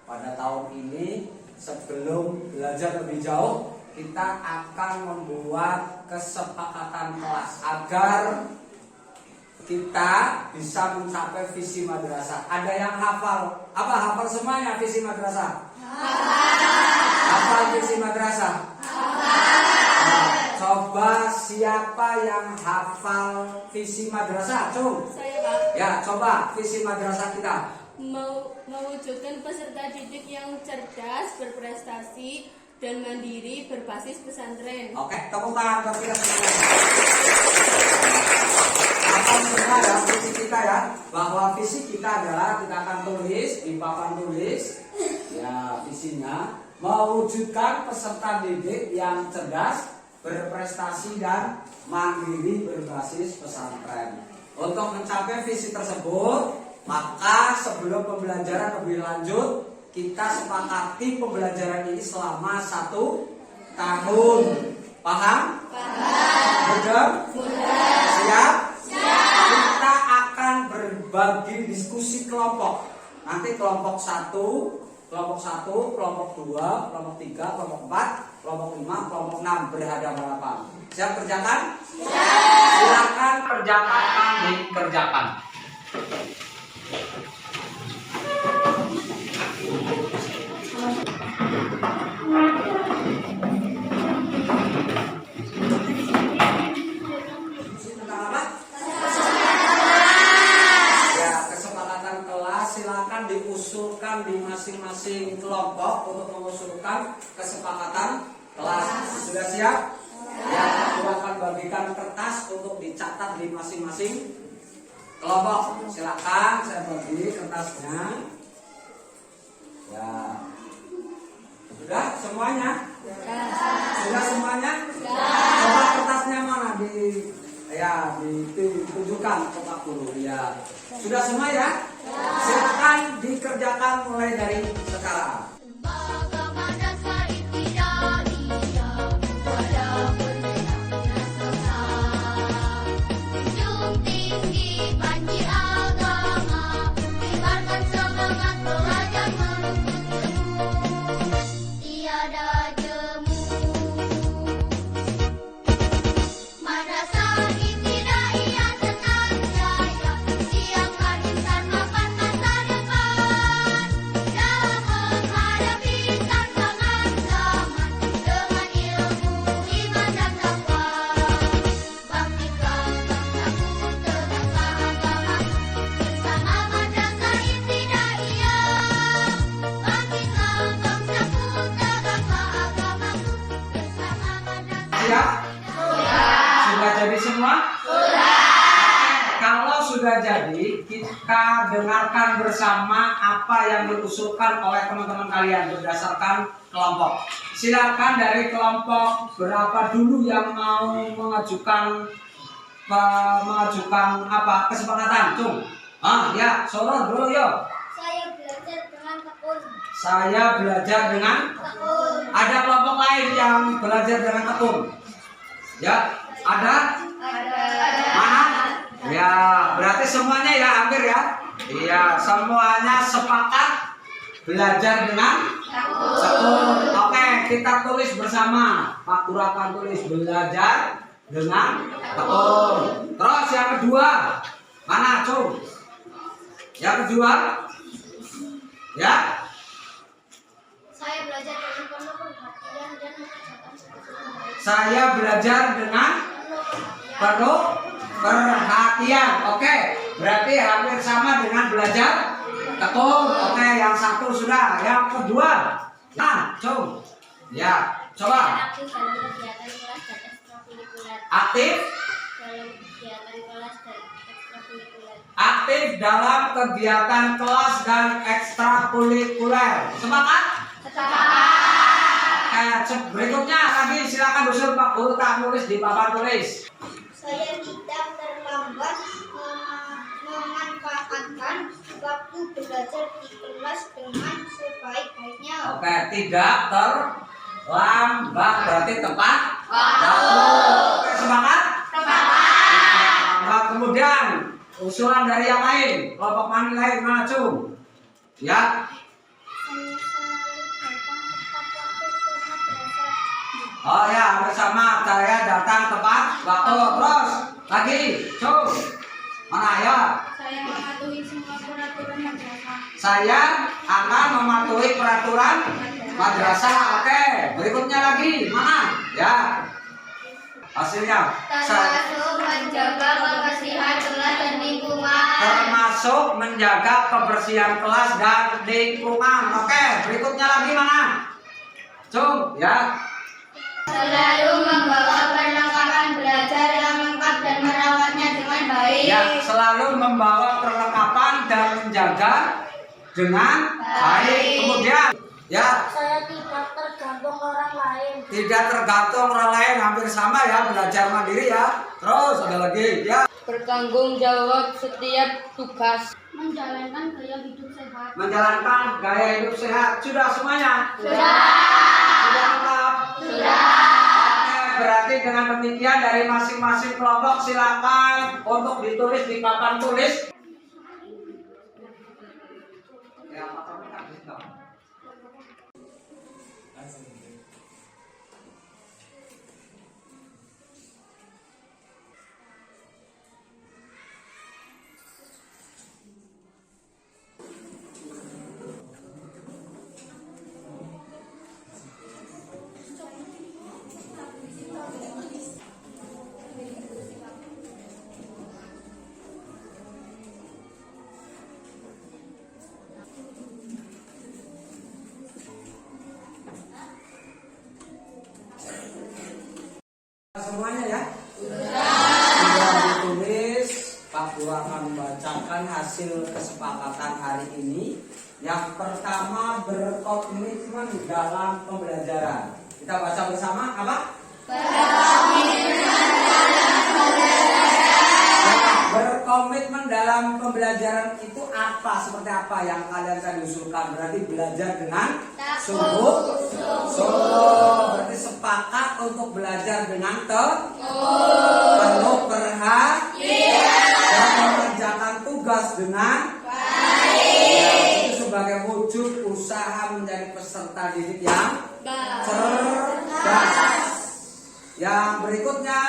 pada tahun ini sebelum belajar lebih jauh, kita akan membuat kesepakatan kelas agar kita bisa mencapai visi madrasah. Ada yang hafal? Apa hafal semuanya visi madrasah? Hafal visi madrasah? Nah, coba siapa yang hafal visi madrasah? Cung. Saya, Pak. Ya, coba visi madrasah kita. Mewujudkan peserta didik yang cerdas, berprestasi, dan mandiri berbasis pesantren. Oke, tepuk tangan buat kita semua. Apa semua ya visi kita ya? Bahwa visi kita adalah kita akan tulis di papan tulis ya visinya mewujudkan peserta didik yang cerdas, berprestasi dan mandiri berbasis pesantren. Untuk mencapai visi tersebut, maka sebelum pembelajaran lebih lanjut, kita sepakati pembelajaran ini selama 1 tahun. Paham? Paham. Mudah? Mudah. Siap? Siap. Kita akan berbagi diskusi kelompok. Nanti kelompok 1, kelompok 2, kelompok 3, kelompok 4, kelompok 5, kelompok 6 berhadapan-hadapan. Siap kerjakan? Siap. Silakan kerjakan dikerjakan. Silakan diusulkan di masing-masing kelompok untuk mengusulkan kesepakatan kelas. Sudah siap? Ya, silakan bagikan kertas untuk dicatat di masing-masing kelompok. Silakan saya bagi kertasnya. Ya. Sudah semuanya? Sudah semuanya? Coba kertasnya mana ditunjukkan ke Pak Guru ya. Sudah semua ya? Silakan dikerjakan mulai dari sekarang. Sudah jadi semua? Sudah. Kalau sudah jadi, kita dengarkan bersama apa yang diusulkan oleh teman-teman kalian berdasarkan kelompok. Silakan dari kelompok berapa dulu yang mau mengajukan apa kesepakatan, Cung? Ya, Soro dulu yuk. Saya belajar dengan tekun. Saya belajar dengan Tekun. Ada kelompok lain yang belajar dengan tekun? Ya, ada? Ada. Mana? Ya, berarti semuanya ya hampir ya? Iya, semuanya sepakat belajar dengan tekun. Oke, kita tulis bersama. Pak Guru akan tulis belajar dengan tekun. Terus yang kedua, mana, Cung? Yang kedua? Ya? Saya belajar dengan penuh perhatian dan mengerjakan seperti baik. Saya belajar dengan penuh perhatian. Oke, berarti hampir sama dengan belajar tekun. Oke, yang satu sudah. Yang kedua, Cung. Ya, coba. Aktif dalam kegiatan kelas dan ekstrakurikuler. Aktif, Dalam kegiatan kelas dan ekstrakurikuler. aktif dalam kegiatan kelas dan ekstrakurikuler. Sepakat? Berikutnya lagi silakan usul Pak Guru tak nulis di papan tulis. Saya tidak terlambat memanfaatkan waktu belajar di kelas dengan sebaik-baiknya. Oke, tidak terlambat berarti tepat waktu. Oke, sepakat? Sepakat. Kemudian usulan dari yang lain, kelompok mana lain, mana Cung? Ya. Saya Oh ya, bersama saya datang tepat waktu. Terus lagi, coba. Mana ya? Saya mematuhi semua peraturan madrasah. Saya akan mematuhi peraturan madrasah. Oke, berikutnya lagi. Mana? Ya. Hasilnya. Termasuk menjaga kebersihan kelas dan lingkungan. Termasuk menjaga kebersihan kelas dan lingkungan. Oke, berikutnya lagi mana? Cung, ya. Selalu membawa perlengkapan belajar yang lengkap dan merawatnya dengan baik. Ya, selalu membawa perlengkapan dan menjaga dengan baik. Kemudian, ya, Saya tidak tergantung orang lain. tidak tergantung orang lain, hampir sama ya, belajar mandiri ya. Terus ada lagi, ya. Bertanggung jawab setiap tugas. Menjalankan gaya hidup sehat. Menjalankan gaya hidup sehat. Sudah semuanya? Sudah. Sudah lengkap? Sudah. Oke, berarti dengan demikian dari masing-masing kelompok silakan untuk ditulis di papan tulis. Ya, papan tulis dong. Semuanya ya? Sudah ditulis. Pak Guru akan membacakan hasil kesepakatan hari ini. Yang pertama, berkomitmen dalam pembelajaran. Kita baca bersama apa? Berkomitmen dalam pembelajaran itu apa? Seperti apa yang kalian tadi usulkan? Berarti belajar dengan sungguh. Berarti sepakat untuk belajar dengan penuh perhatian dan mengerjakan tugas dengan baik. Itu sebagai wujud usaha menjadi peserta didik yang cerdas. Yang berikutnya,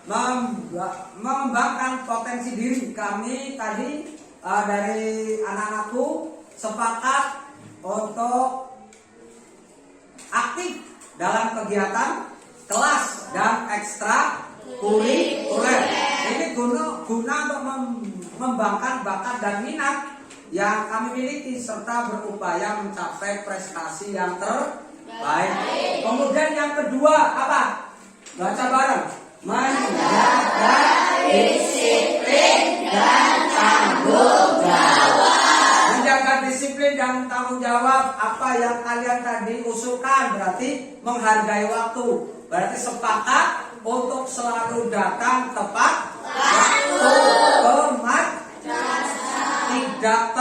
mengembangkan potensi diri. Kami tadi dari anak-anakku sepakat untuk aktif dalam kegiatan kelas dan ekstra kurikuler. Ini guna untuk mengembangkan bakat dan minat yang kami miliki serta berupaya mencapai prestasi yang terbaik. Kemudian yang kedua apa? Baca bareng. Menjaga disiplin dan tanggung jawab. Menjaga disiplin dan tanggung jawab. Apa yang kalian tadi usulkan berarti menghargai waktu. Berarti sepakat untuk selalu datang tepat waktu, tidak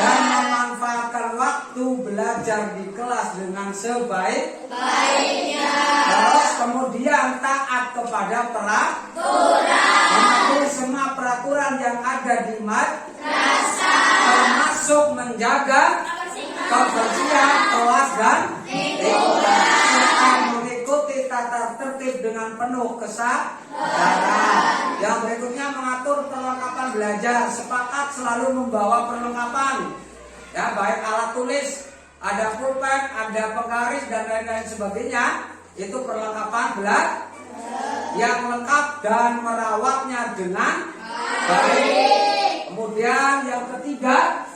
dan memanfaatkan waktu belajar di kelas dengan sebaik-baiknya. Terus kemudian taat kepada peraturan, mematuhi semua peraturan yang ada di madrasah, termasuk menjaga kebersihan kelas dan lingkungan, serta mengikuti tata tertib dengan penuh kesadaran. Yang berikutnya, mengatur perlengkapan belajar. Sepakat selalu membawa perlengkapan, ya, baik alat tulis, ada pulpen, ada penggaris dan lain-lain sebagainya. Itu perlengkapan belajar yang lengkap dan merawatnya dengan baik. Kemudian yang ketiga,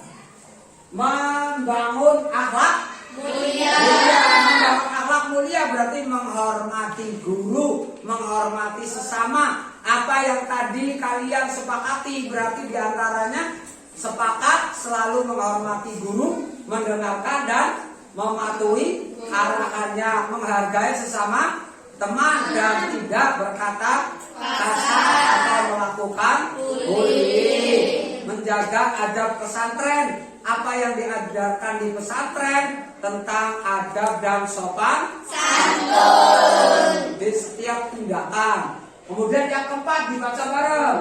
membangun akhlak mulia. Membangun akhlak mulia berarti menghormati guru, menghormati sesama. Apa yang tadi kalian sepakati berarti diantaranya sepakat selalu menghormati guru, mendengarkan dan mematuhi arahannya, menghargai sesama teman dan tidak berkata kasar atau melakukan bullying. Menjaga adab pesantren. Apa yang diajarkan di pesantren tentang adab dan sopan santun di setiap tindakan. Kemudian yang keempat dibaca bareng.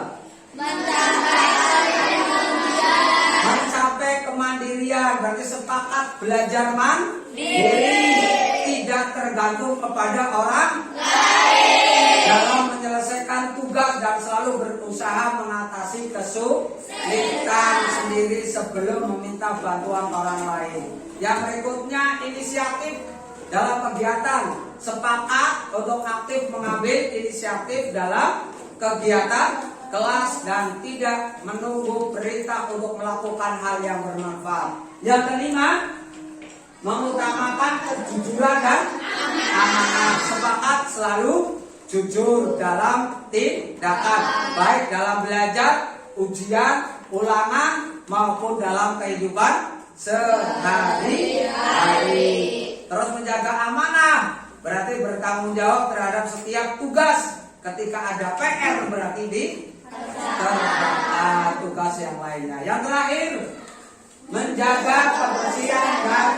Mencapai kemandirian berarti sepakat belajar mandiri, tidak tidak tergantung kepada orang lain dalam menyelesaikan tugas dan selalu berusaha mengatasi kesulitan sendiri sebelum meminta bantuan orang lain. Yang berikutnya, inisiatif dalam kegiatan, sepakat untuk aktif mengambil inisiatif dalam kegiatan kelas dan tidak menunggu perintah untuk melakukan hal yang bermanfaat. Yang kelima, mengutamakan kejujuran dan amanah. Sepakat selalu jujur dalam tindakan, baik dalam belajar, ujian, ulangan maupun dalam kehidupan sehari-hari. Terus menjaga amanah berarti bertanggung jawab terhadap setiap tugas. Ketika ada PR berarti dikerjakan tugas yang lainnya. Yang terakhir, menjaga kebersihan dan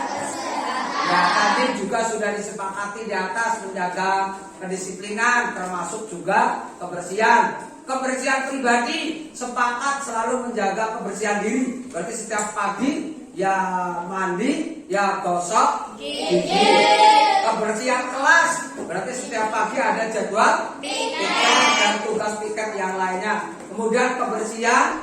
ya tadi juga sudah disepakati di atas, menjaga kedisiplinan termasuk juga kebersihan. Kebersihan pribadi, sepakat selalu menjaga kebersihan diri. Berarti setiap pagi ya mandi, ya gosok gigi. Kebersihan kelas, berarti setiap pagi ada jadwal piket dan tugas piket yang lainnya. Kemudian kebersihan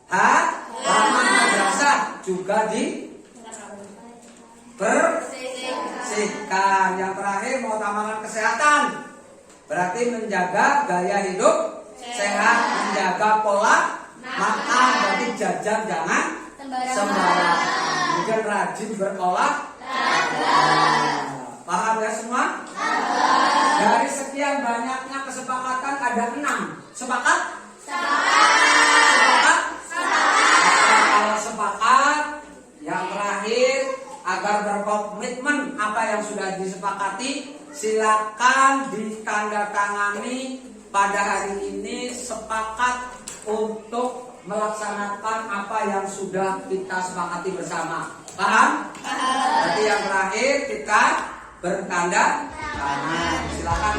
halaman madrasah juga dibersihkan. Yang terakhir, mengutamakan kesehatan, berarti menjaga gaya hidup sehat, menjaga pola makan, berarti jajan jangan sembarangan. Kemudian rajin berolahraga. Paham ya semua? Dari sekian banyaknya kesepakatan ada 6. Sepakat? Sepakat? Kalau sepakat, yang terakhir, agar berkomitmen apa yang sudah disepakati, silakan ditandatangani pada hari ini sepakat untuk melaksanakan apa yang sudah kita sepakati bersama. Paham? Jadi yang terakhir kita bertanda tangan. Silakan.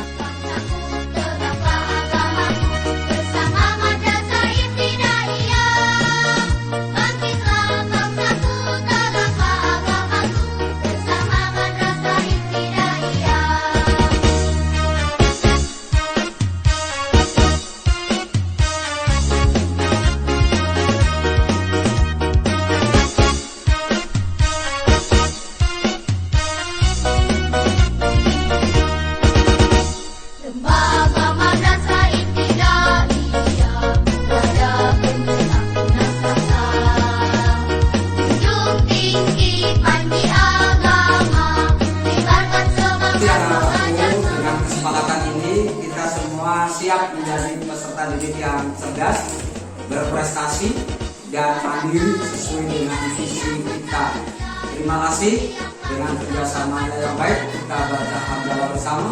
Siap menjadi peserta didik yang cerdas, berprestasi, dan mandiri sesuai dengan visi kita. Terima kasih. Dengan kerjasamanya yang baik, kita baca hamdalah bersama.